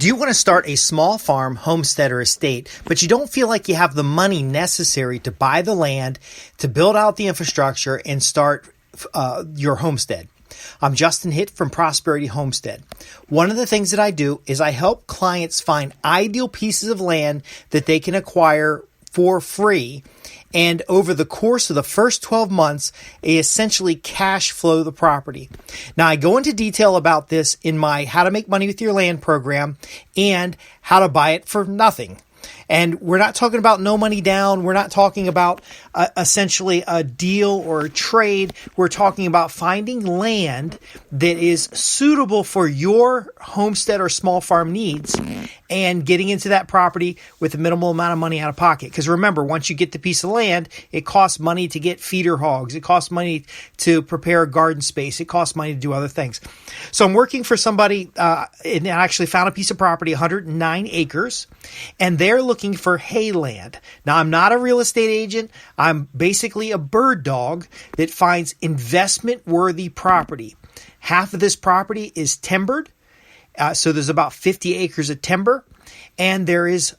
Do you want to start a small farm, homestead, or estate, but you don't feel like you have the money necessary to buy the land, to build out the infrastructure, and start your homestead? I'm Justin Hitt from Prosperity Homestead. One of the things that I do is I help clients find ideal pieces of land that they can acquire for free. And over the course of the first 12 months, they essentially cash flow the property. Now, I go into detail about this in my How to Make Money with Your Land program and how to buy it for nothing. And we're not talking about no money down. We're not talking about essentially a deal or a trade. We're talking about finding land that is suitable for your homestead or small farm needs and getting into that property with a minimal amount of money out of pocket. Because remember, once you get the piece of land, it costs money to get feeder hogs. It costs money to prepare a garden space. It costs money to do other things. So I'm working for somebody and I actually found a piece of property, 109 acres, and they're looking for hay land. Now, I'm not a real estate agent. I'm basically a bird dog that finds investment-worthy property. Half of this property is timbered. So there's about 50 acres of timber, and there is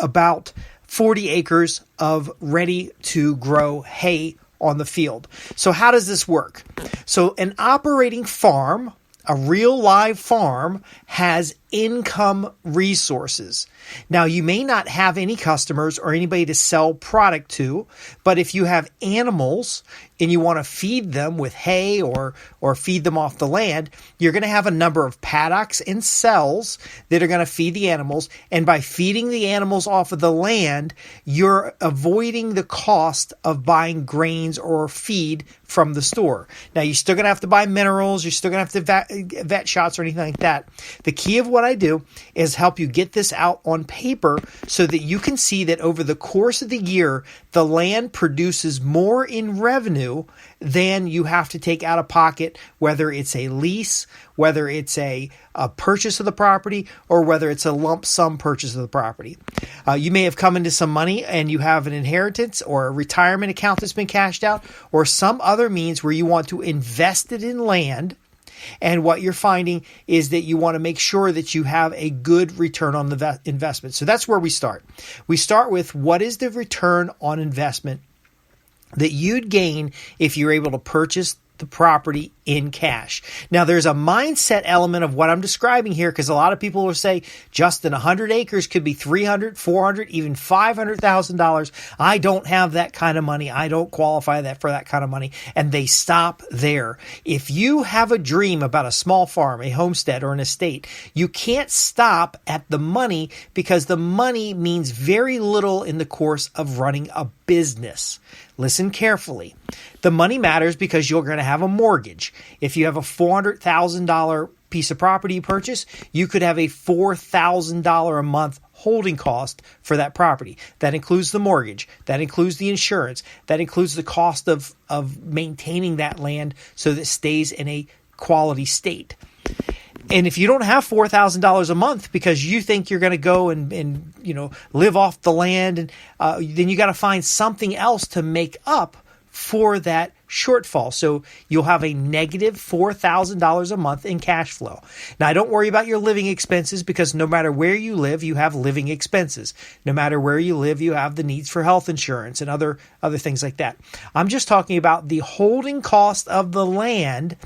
about 40 acres of ready-to-grow hay on the field. So how does this work? So an operating farm, a real live farm, has income resources. Now, you may not have any customers or anybody to sell product to, but if you have animals and you want to feed them with hay or feed them off the land, you're going to have a number of paddocks and cells that are going to feed the animals. And by feeding the animals off of the land, you're avoiding the cost of buying grains or feed from the store. Now, you're still going to have to buy minerals. You're still going to have to vet shots or anything like that. The key of what I do is help you get this out on paper so that you can see that over the course of the year, the land produces more in revenue than you have to take out of pocket, whether it's a lease, whether it's a purchase of the property, or whether it's a lump sum purchase of the property. You may have come into some money and you have an inheritance or a retirement account that's been cashed out, or some other means where you want to invest it in land. And what you're finding is that you want to make sure that you have a good return on the investment. So that's where we start. We start with what is the return on investment that you'd gain if you're able to purchase the property in cash. Now, there's a mindset element of what I'm describing here, because a lot of people will say, Justin, 100 acres could be $300,000, $400,000, even $500,000. I don't have that kind of money. I don't qualify for that kind of money. And they stop there. If you have a dream about a small farm, a homestead, or an estate, you can't stop at the money, because the money means very little in the course of running a business. Listen carefully. The money matters because you're going to have a mortgage. If you have a $400,000 piece of property you purchase, you could have a $4,000 a month holding cost for that property. That includes the mortgage. That includes the insurance. That includes the cost of maintaining that land so that it stays in a quality state. And if you don't have $4,000 a month because you think you're going to go and live off the land, and then you got to find something else to make up for that shortfall. So you'll have a negative $4,000 a month in cash flow. Now, don't worry about your living expenses, because no matter where you live, you have living expenses. No matter where you live, you have the needs for health insurance and other things like that. I'm just talking about the holding cost of the land.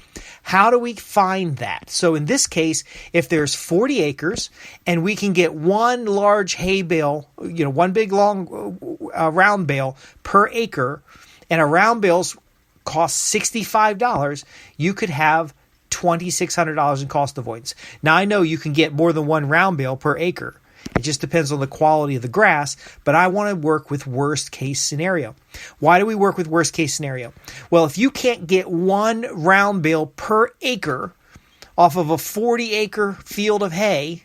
How do we find that? So in this case, if there's 40 acres and we can get one large hay bale, one big long round bale per acre, and a round bale's cost $65, you could have $2,600 in cost avoidance. Now, I know you can get more than one round bale per acre. It just depends on the quality of the grass, but I want to work with worst case scenario. Why do we work with worst case scenario? Well, if you can't get one round bale per acre off of a 40 acre field of hay,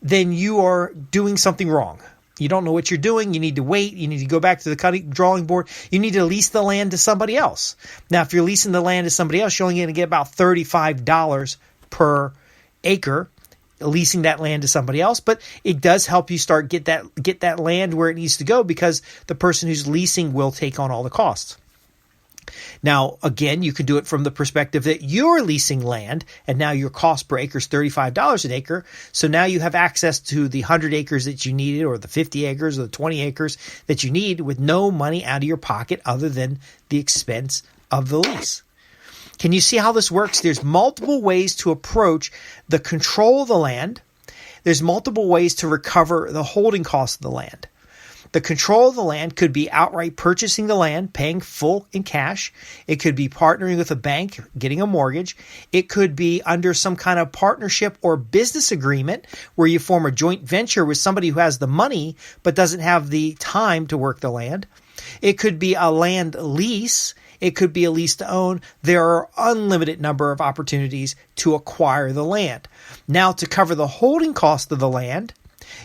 then you are doing something wrong. You don't know what you're doing. You need to wait. You need to go back to the drawing board. You need to lease the land to somebody else. Now, if you're leasing the land to somebody else, you're only going to get about $35 per acre leasing that land to somebody else. But it does help you start get that land where it needs to go, because the person who's leasing will take on all the costs. Now, again, you can do it from the perspective that you're leasing land, and now your cost per acre is $35 an acre. So now you have access to the 100 acres that you needed, or the 50 acres, or the 20 acres that you need with no money out of your pocket other than the expense of the lease. Can you see how this works? There's multiple ways to approach the control of the land. There's multiple ways to recover the holding cost of the land. The control of the land could be outright purchasing the land, paying full in cash. It could be partnering with a bank, getting a mortgage. It could be under some kind of partnership or business agreement where you form a joint venture with somebody who has the money but doesn't have the time to work the land. It could be a land lease. It could be a lease to own. There are unlimited number of opportunities to acquire the land. Now, to cover the holding cost of the land,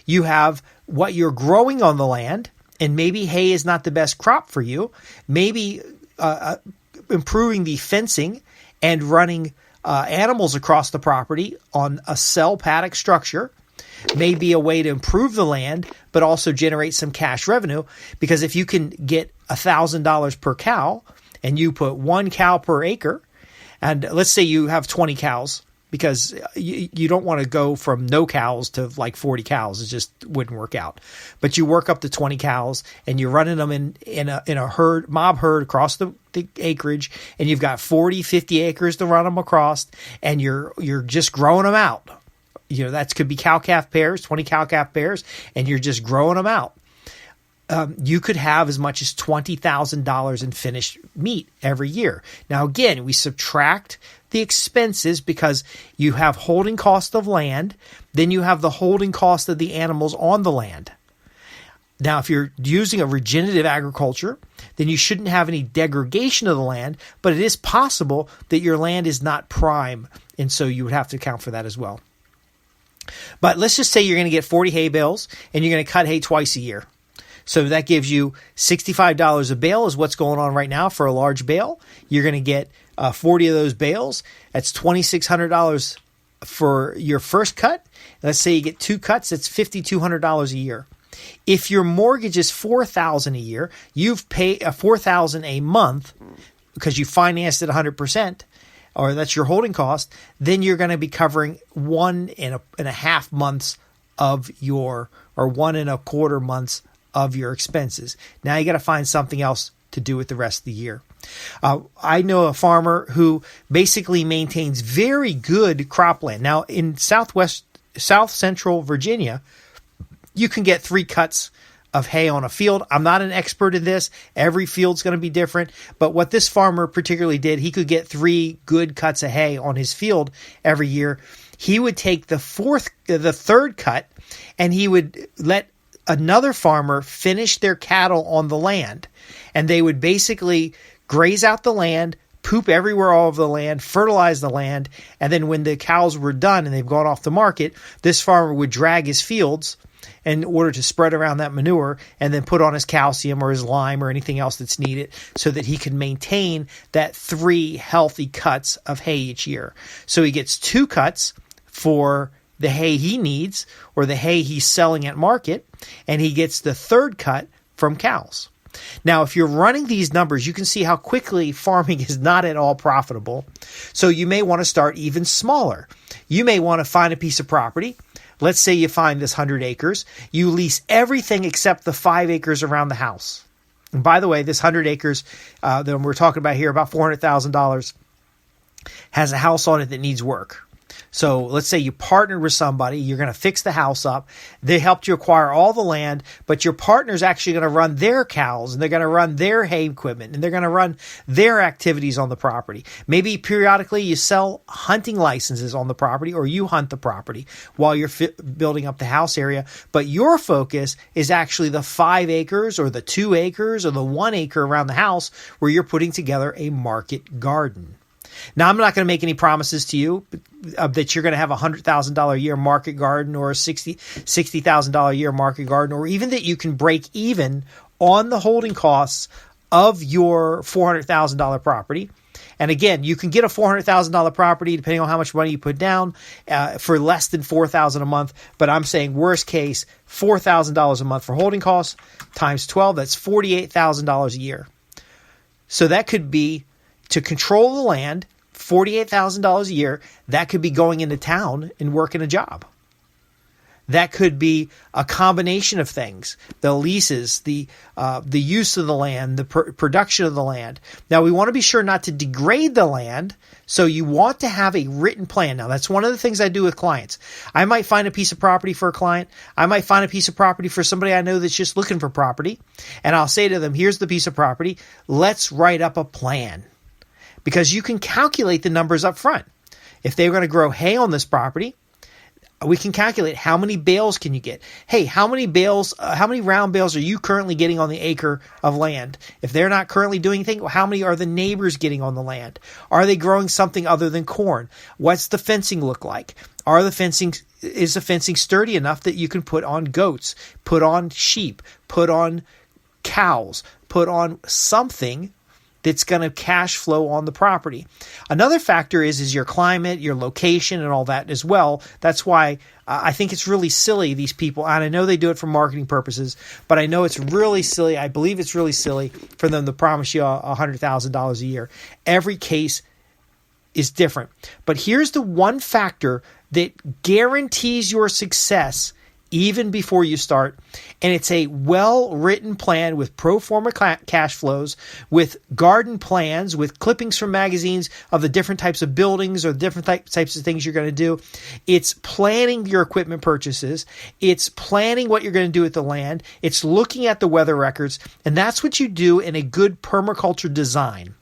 you have what you're growing on the land, and maybe hay is not the best crop for you. Maybe improving the fencing and running animals across the property on a cell paddock structure may be a way to improve the land, but also generate some cash revenue. Because if you can get $1,000 per cow and you put 1 cow per acre, and let's say you have 20 cows, because you don't want to go from no cows to like 40 cows. It just wouldn't work out. But you work up to 20 cows and you're running them in a mob herd across the acreage, and you've got 40, 50 acres to run them across, and you're just growing them out. You know, that could be cow-calf pairs, 20 cow-calf pairs, and you're just growing them out. You could have as much as $20,000 in finished meat every year. Now, again, we subtract the expenses because you have holding cost of land, then you have the holding cost of the animals on the land. Now, if you're using a regenerative agriculture, then you shouldn't have any degradation of the land, but it is possible that your land is not prime, and so you would have to account for that as well. But let's just say you're going to get 40 hay bales, and you're going to cut hay twice a year. So that gives you $65 a bale is what's going on right now for a large bale. You're going to get 40 of those bales. That's $2,600 for your first cut. Let's say you get 2 cuts. That's $5,200 a year. If your mortgage is $4,000 a year, you've paid $4,000 a month because you financed it 100%, or that's your holding cost. Then you're going to be covering 1.5 months of your, or 1.25 months of your expenses. Now you got to find something else to do with the rest of the year. I know a farmer who basically maintains very good cropland. Now in South Central Virginia, you can get 3 cuts of hay on a field. I'm not an expert in this. Every field's going to be different. But what this farmer particularly did, he could get 3 good cuts of hay on his field every year. He would take the 3rd cut, and he would let another farmer finish their cattle on the land, and they would basically graze out the land, poop everywhere all over the land, fertilize the land, and then when the cows were done and they've gone off the market, this farmer would drag his fields in order to spread around that manure and then put on his calcium or his lime or anything else that's needed so that he can maintain that 3 healthy cuts of hay each year. So he gets 2 cuts for the hay he needs or the hay he's selling at market, and he gets the 3rd cut from cows. Now, if you're running these numbers, you can see how quickly farming is not at all profitable. So you may want to start even smaller. You may want to find a piece of property. Let's say you find this 100 acres. You lease everything except the 5 acres around the house. And by the way, this 100 acres that we're talking about here, about $400,000, has a house on it that needs work. So let's say you partnered with somebody, you're going to fix the house up. They helped you acquire all the land, but your partner's actually going to run their cows, and they're going to run their hay equipment, and they're going to run their activities on the property. Maybe periodically you sell hunting licenses on the property, or you hunt the property while you're building up the house area. But your focus is actually the 5 acres or the 2 acres or the 1 acre around the house where you're putting together a market garden. Now, I'm not going to make any promises to you that you're going to have a $100,000 a year market garden or a $60,000 a year market garden, or even that you can break even on the holding costs of your $400,000 property. And again, you can get a $400,000 property depending on how much money you put down for less than $4,000 a month. But I'm saying worst case, $4,000 a month for holding costs times 12. That's $48,000 a year. So that could be to control the land, $48,000 a year. That could be going into town and working a job. That could be a combination of things: the leases, the use of the land, the production of the land. Now, we want to be sure not to degrade the land, so you want to have a written plan. Now, that's one of the things I do with clients. I might find a piece of property for a client. I might find a piece of property for somebody I know that's just looking for property, and I'll say to them, here's the piece of property. Let's write up a plan, because you can calculate the numbers up front. If they're going to grow hay on this property, we can calculate how many bales can you get. Hey, how many round bales are you currently getting on the acre of land? If they're not currently doing anything, how many are the neighbors getting on the land? Are they growing something other than corn? What's the fencing look like? Is the fencing sturdy enough that you can put on goats, put on sheep, put on cows, put on something that's going to cash flow on the property? Another factor is your climate, your location, and all that as well. That's why I think it's really silly, these people, and I know they do it for marketing purposes, but I know it's really silly. I believe it's really silly for them to promise you $100,000 a year. Every case is different. But here's the one factor that guarantees your success even before you start, and it's a well-written plan with pro forma cash flows, with garden plans, with clippings from magazines of the different types of buildings or different types of things you're going to do. It's planning your equipment purchases. It's planning what you're going to do with the land. It's looking at the weather records, and that's what you do in a good permaculture design.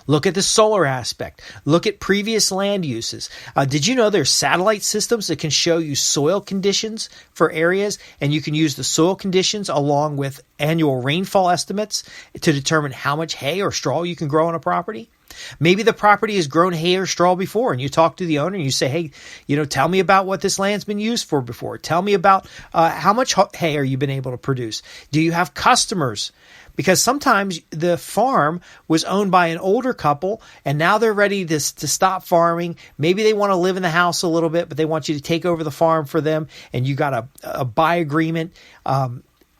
Look at the solar aspect. Look at previous land uses. Did you know there's satellite systems that can show you soil conditions for areas, and you can use the soil conditions along with annual rainfall estimates to determine how much hay or straw you can grow on a property? Maybe the property has grown hay or straw before, and you talk to the owner and you say, hey, tell me about what this land's been used for before. Tell me about how much hay are you been able to produce? Do you have customers? Because sometimes the farm was owned by an older couple, and now they're ready to stop farming. Maybe they want to live in the house a little bit, but they want you to take over the farm for them, and you got a buy agreement.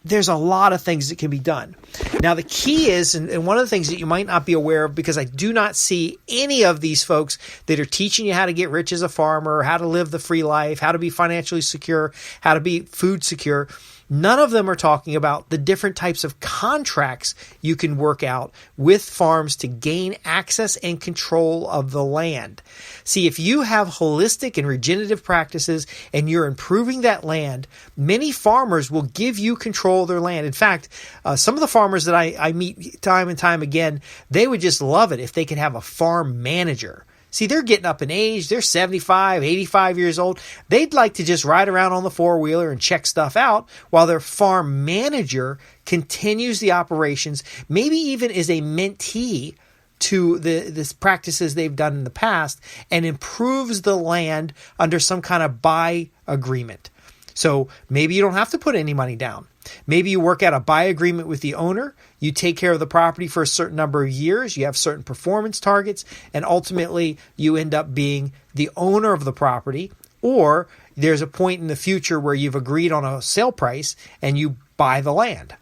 There's a lot of things that can be done. Now, the key is, and one of the things that you might not be aware of, because I do not see any of these folks that are teaching you how to get rich as a farmer, how to live the free life, how to be financially secure, how to be food secure. None of them are talking about the different types of contracts you can work out with farms to gain access and control of the land. See, if you have holistic and regenerative practices and you're improving that land, many farmers will give you control of their land. In fact, some of the farmers that I meet time and time again, they would just love it if they could have a farm manager. See, they're getting up in age. They're 75, 85 years old. They'd like to just ride around on the four-wheeler and check stuff out while their farm manager continues the operations, maybe even is a mentee to the practices they've done in the past, and improves the land under some kind of buy agreement. So maybe you don't have to put any money down. Maybe you work out a buy agreement with the owner. You take care of the property for a certain number of years. You have certain performance targets, and ultimately you end up being the owner of the property. Or there's a point in the future where you've agreed on a sale price and you buy the land.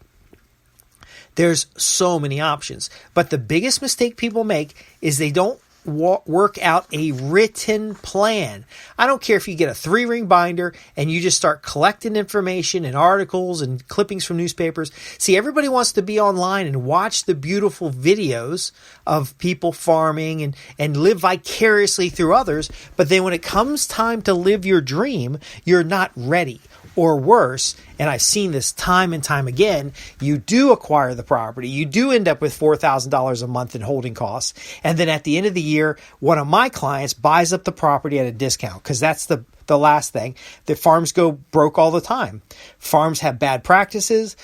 There's so many options. But the biggest mistake people make is they don't work out a written plan. I don't care if you get a 3-ring binder and you just start collecting information and articles and clippings from newspapers. See, everybody wants to be online and watch the beautiful videos of people farming and live vicariously through others. But then when it comes time to live your dream, you're not ready. Or worse, and I've seen this time and time again, you do acquire the property, you do end up with $4,000 a month in holding costs, and then at the end of the year, one of my clients buys up the property at a discount, because that's the last thing. The farms go broke all the time. Farms have bad practices.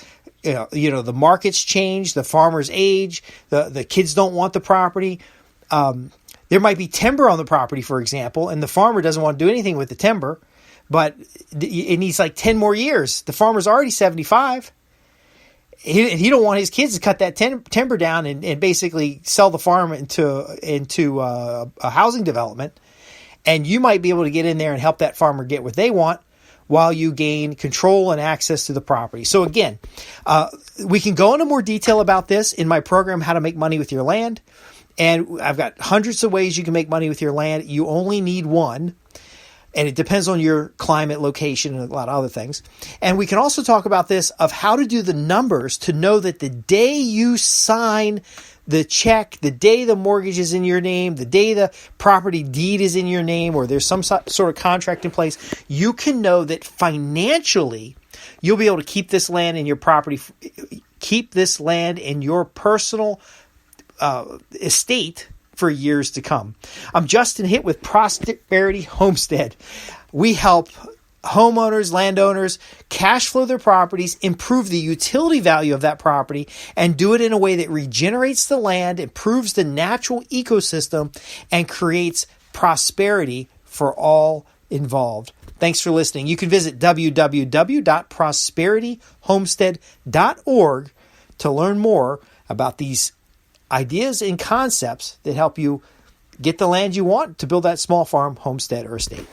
The markets change, the farmers age, the kids don't want the property. There might be timber on the property, for example, and the farmer doesn't want to do anything with the timber. But it needs like 10 more years. The farmer's already 75. He don't want his kids to cut that timber down and basically sell the farm into a housing development. And you might be able to get in there and help that farmer get what they want. while you gain control and access to the property. So again, we can go into more detail about this in my program, How to Make Money with Your Land. And I've got hundreds of ways you can make money with your land. You only need one. And it depends on your climate, location, and a lot of other things. And we can also talk about this of how to do the numbers to know that the day you sign the check, the day the mortgage is in your name, the day the property deed is in your name, or there's some sort of contract in place, you can know that financially you'll be able to keep this land in your property, keep this land in your personal estate for years to come. I'm Justin Hitt with Prosperity Homestead. We help homeowners, landowners cash flow their properties, improve the utility value of that property, and do it in a way that regenerates the land, improves the natural ecosystem, and creates prosperity for all involved. Thanks for listening. You can visit www.prosperityhomestead.org to learn more about these ideas and concepts that help you get the land you want to build that small farm, homestead, or estate.